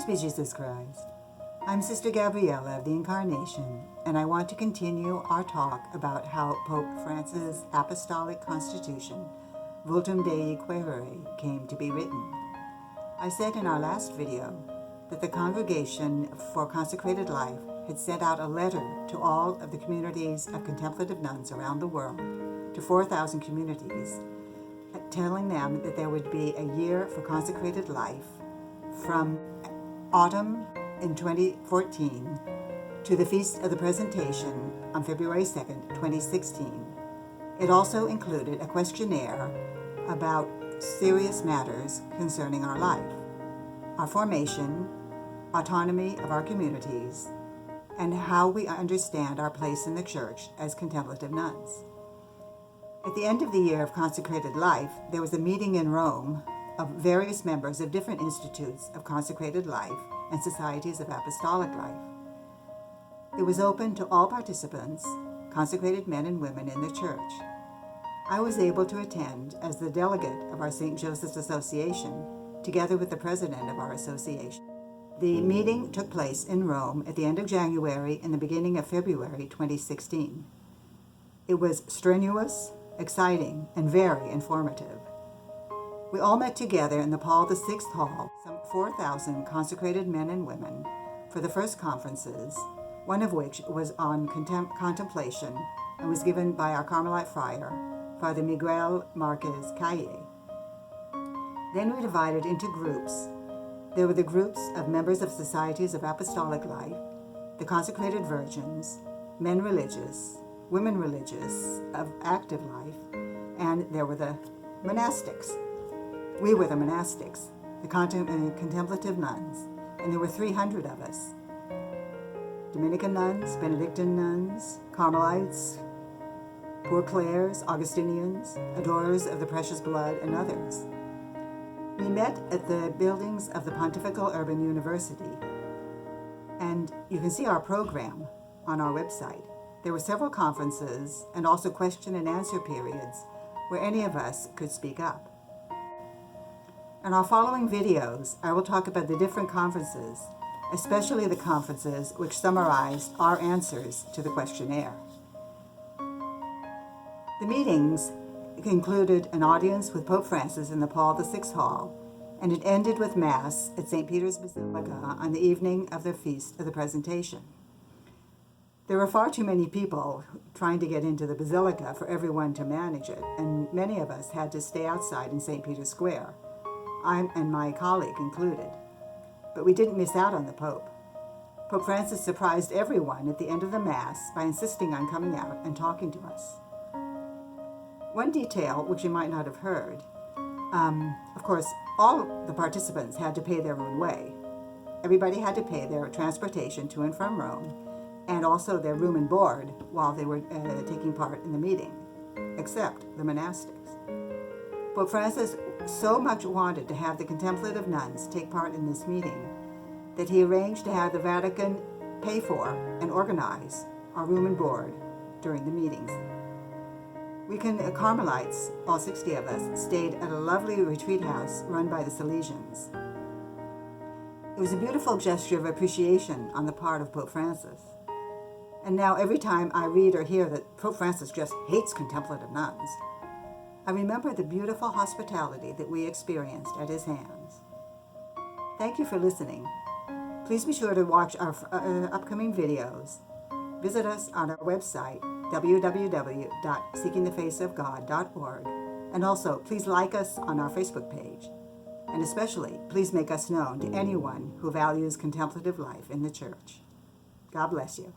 Praise be Jesus Christ. I'm Sister Gabriella of the Incarnation, and I want to continue our talk about how Pope Francis' Apostolic Constitution, Vultum Dei Quaerere, came to be written. I said in our last video that the Congregation for Consecrated Life had sent out a letter to all of the communities of contemplative nuns around the world, to 4,000 communities, telling them that there would be a year for consecrated life from autumn in 2014 to the Feast of the Presentation on February 2nd, 2016. It also included a questionnaire about serious matters concerning our life, our formation, autonomy of our communities, and how we understand our place in the Church as contemplative nuns. At the end of the year of consecrated life, there was a meeting in Rome of various members of different institutes of consecrated life and societies of apostolic life. It was open to all participants, consecrated men and women in the Church. I was able to attend as the delegate of our St. Joseph's Association, together with the president of our association. The meeting took place in Rome at the end of January and the beginning of February 2016. It was strenuous, exciting, and very informative. We all met together in the Paul VI Hall, some 4,000 consecrated men and women, for the first conferences, one of which was on contemplation and was given by our Carmelite friar, Father Miguel Marquez Calle. Then we divided into groups. There were the groups of members of societies of apostolic life, the consecrated virgins, men religious, women religious of active life, and there were the monastics. We were the monastics, the contemplative nuns, and there were 300 of us. Dominican nuns, Benedictine nuns, Carmelites, Poor Clares, Augustinians, adorers of the precious blood, and others. We met at the buildings of the Pontifical Urban University, and you can see our program on our website. There were several conferences and also question and answer periods where any of us could speak up. In our following videos, I will talk about the different conferences, especially the conferences which summarized our answers to the questionnaire. The meetings included an audience with Pope Francis in the Paul VI Hall, and it ended with Mass at St. Peter's Basilica on the evening of the Feast of the Presentation. There were far too many people trying to get into the Basilica for everyone to manage it, and many of us had to stay outside in St. Peter's Square, I and my colleague included. But we didn't miss out on the Pope. Pope Francis surprised everyone at the end of the Mass by insisting on coming out and talking to us. One detail which you might not have heard, of course, all the participants had to pay their own way. Everybody had to pay their transportation to and from Rome, and also their room and board while they were taking part in the meeting, except the monastics. Pope Francis so much wanted to have the contemplative nuns take part in this meeting that he arranged to have the Vatican pay for and organize our room and board during the meetings. We Carmelites, all 60 of us, stayed at a lovely retreat house run by the Salesians. It was a beautiful gesture of appreciation on the part of Pope Francis. And now every time I read or hear that Pope Francis just hates contemplative nuns, I remember the beautiful hospitality that we experienced at his hands. Thank you for listening. Please be sure to watch our upcoming videos. Visit us on our website, www.seekingthefaceofgod.org, and also please like us on our Facebook page. And especially, please make us known to anyone who values contemplative life in the Church. God bless you.